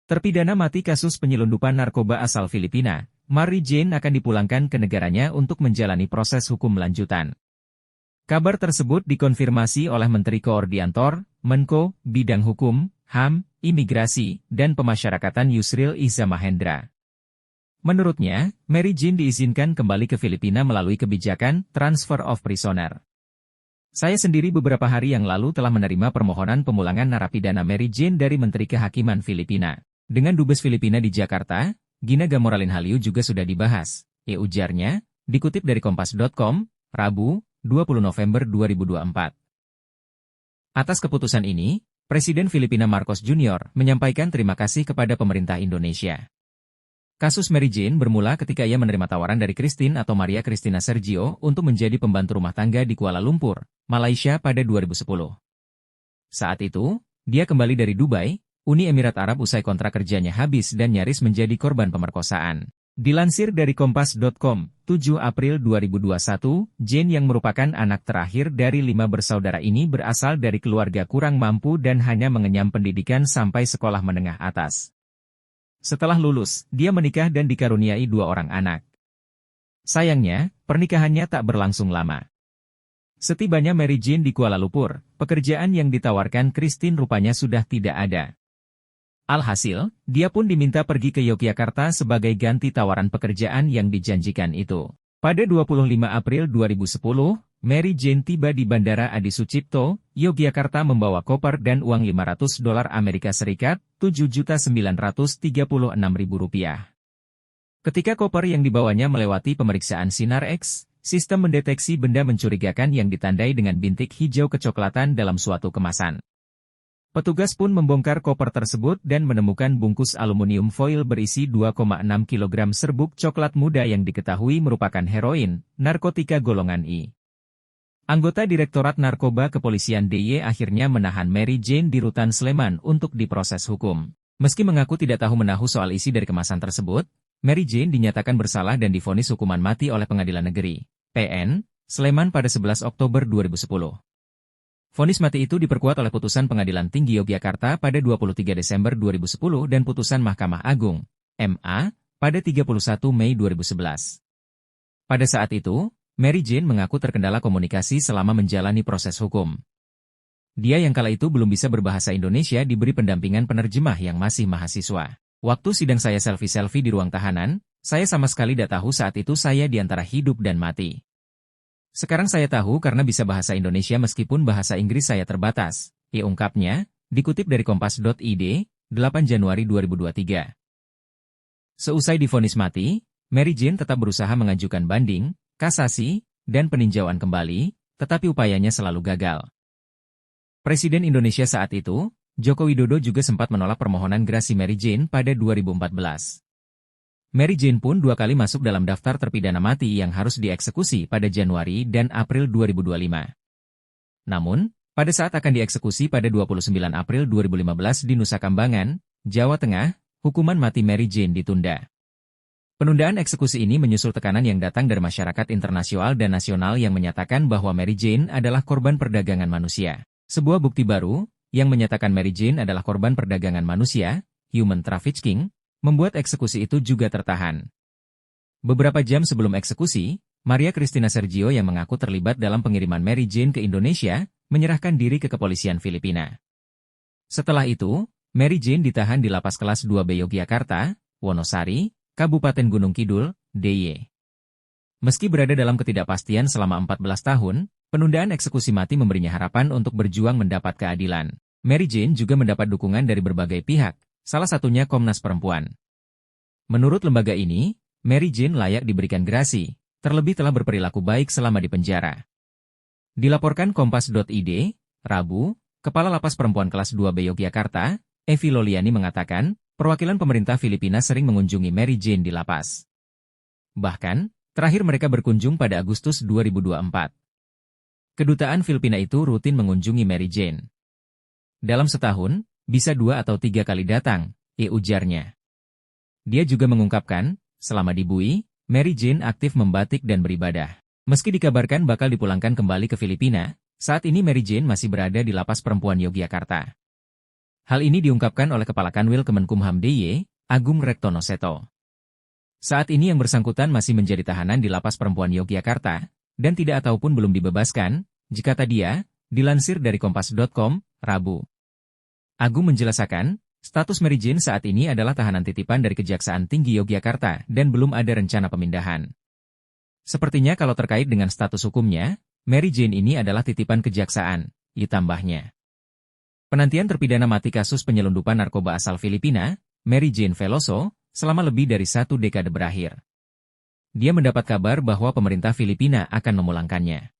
Terpidana mati kasus penyelundupan narkoba asal Filipina, Mary Jane akan dipulangkan ke negaranya untuk menjalani proses hukum lanjutan. Kabar tersebut dikonfirmasi oleh Menteri Koordinator, Menko, Bidang Hukum, HAM, Imigrasi, dan Pemasyarakatan Yusril Iza Mahendra. Menurutnya, Mary Jane diizinkan kembali ke Filipina melalui kebijakan Transfer of Prisoner. Saya sendiri beberapa hari yang lalu telah menerima permohonan pemulangan narapidana Mary Jane dari Menteri Kehakiman Filipina. Dengan Dubes Filipina di Jakarta, Gina Gamoralin Haliu juga sudah dibahas, ujarnya, dikutip dari Kompas.com, Rabu, 20 November 2024. Atas keputusan ini, Presiden Filipina Marcos Jr. menyampaikan terima kasih kepada pemerintah Indonesia. Kasus Mary Jane bermula ketika ia menerima tawaran dari Christine atau Maria Cristina Sergio untuk menjadi pembantu rumah tangga di Kuala Lumpur, Malaysia pada 2010. Saat itu, dia kembali dari Dubai, Uni Emirat Arab usai kontrak kerjanya habis dan nyaris menjadi korban pemerkosaan. Dilansir dari Kompas.com, 7 April 2021, Jane yang merupakan anak terakhir dari 5 bersaudara ini berasal dari keluarga kurang mampu dan hanya mengenyam pendidikan sampai sekolah menengah atas. Setelah lulus, dia menikah dan dikaruniai 2 orang anak. Sayangnya, pernikahannya tak berlangsung lama. Setibanya Mary Jane di Kuala Lumpur, pekerjaan yang ditawarkan Christine rupanya sudah tidak ada. Alhasil, dia pun diminta pergi ke Yogyakarta sebagai ganti tawaran pekerjaan yang dijanjikan itu. Pada 25 April 2010, Mary Jane tiba di Bandara Adi Sucipto, Yogyakarta membawa koper dan uang $500 Amerika Serikat, Rp7.936.000. Ketika koper yang dibawanya melewati pemeriksaan Sinar X, sistem mendeteksi benda mencurigakan yang ditandai dengan bintik hijau kecoklatan dalam suatu kemasan. Petugas pun membongkar koper tersebut dan menemukan bungkus aluminium foil berisi 2,6 kg serbuk coklat muda yang diketahui merupakan heroin, narkotika golongan I. Anggota Direktorat Narkoba Kepolisian DIY akhirnya menahan Mary Jane di Rutan Sleman untuk diproses hukum. Meski mengaku tidak tahu menahu soal isi dari kemasan tersebut, Mary Jane dinyatakan bersalah dan divonis hukuman mati oleh Pengadilan Negeri PN, Sleman pada 11 Oktober 2010. Vonis mati itu diperkuat oleh putusan Pengadilan Tinggi Yogyakarta pada 23 Desember 2010 dan putusan Mahkamah Agung, MA, pada 31 Mei 2011. Pada saat itu, Mary Jane mengaku terkendala komunikasi selama menjalani proses hukum. Dia yang kala itu belum bisa berbahasa Indonesia diberi pendampingan penerjemah yang masih mahasiswa. Waktu sidang saya selfie-selfie di ruang tahanan, saya sama sekali tidak tahu saat itu saya di antara hidup dan mati. Sekarang saya tahu karena bisa bahasa Indonesia meskipun bahasa Inggris saya terbatas, ungkapnya, dikutip dari Kompas.id, 8 Januari 2023. Seusai divonis mati, Mary Jane tetap berusaha mengajukan banding, kasasi, dan peninjauan kembali, tetapi upayanya selalu gagal. Presiden Indonesia saat itu, Joko Widodo juga sempat menolak permohonan grasi Mary Jane pada 2014. Mary Jane pun 2 kali masuk dalam daftar terpidana mati yang harus dieksekusi pada Januari dan April 2025. Namun, pada saat akan dieksekusi pada 29 April 2015 di Nusa Kambangan, Jawa Tengah, hukuman mati Mary Jane ditunda. Penundaan eksekusi ini menyusul tekanan yang datang dari masyarakat internasional dan nasional yang menyatakan bahwa Mary Jane adalah korban perdagangan manusia. Sebuah bukti baru, yang menyatakan Mary Jane adalah korban perdagangan manusia, human trafficking, membuat eksekusi itu juga tertahan. Beberapa jam sebelum eksekusi, Maria Cristina Sergio yang mengaku terlibat dalam pengiriman Mary Jane ke Indonesia, menyerahkan diri ke kepolisian Filipina. Setelah itu, Mary Jane ditahan di Lapas Kelas 2B Yogyakarta, Wonosari, Kabupaten Gunung Kidul, DIY. Meski berada dalam ketidakpastian selama 14 tahun, penundaan eksekusi mati memberinya harapan untuk berjuang mendapat keadilan. Mary Jane juga mendapat dukungan dari berbagai pihak, salah satunya Komnas Perempuan. Menurut lembaga ini, Mary Jane layak diberikan grasi, terlebih telah berperilaku baik selama di penjara. Dilaporkan Kompas.id, Rabu, Kepala Lapas Perempuan Kelas 2B Yogyakarta, Evi Loliani mengatakan, perwakilan pemerintah Filipina sering mengunjungi Mary Jane di lapas. Bahkan, terakhir mereka berkunjung pada Agustus 2024. Kedutaan Filipina itu rutin mengunjungi Mary Jane. Dalam setahun, bisa 2 atau 3 kali datang, ujarnya. Dia juga mengungkapkan, selama di Bui, Mary Jane aktif membatik dan beribadah. Meski dikabarkan bakal dipulangkan kembali ke Filipina, saat ini Mary Jane masih berada di Lapas Perempuan Yogyakarta. Hal ini diungkapkan oleh Kepala Kanwil Kemenkumham DIY, Agung Rektono Seto. Saat ini yang bersangkutan masih menjadi tahanan di Lapas Perempuan Yogyakarta, dan tidak ataupun belum dibebaskan, jika dia, dilansir dari Kompas.com, Rabu. Agung menjelaskan, status Mary Jane saat ini adalah tahanan titipan dari Kejaksaan Tinggi Yogyakarta dan belum ada rencana pemindahan. Sepertinya kalau terkait dengan status hukumnya, Mary Jane ini adalah titipan kejaksaan, ditambahnya. Penantian terpidana mati kasus penyelundupan narkoba asal Filipina, Mary Jane Veloso, selama lebih dari 1 dekade berakhir. Dia mendapat kabar bahwa pemerintah Filipina akan memulangkannya.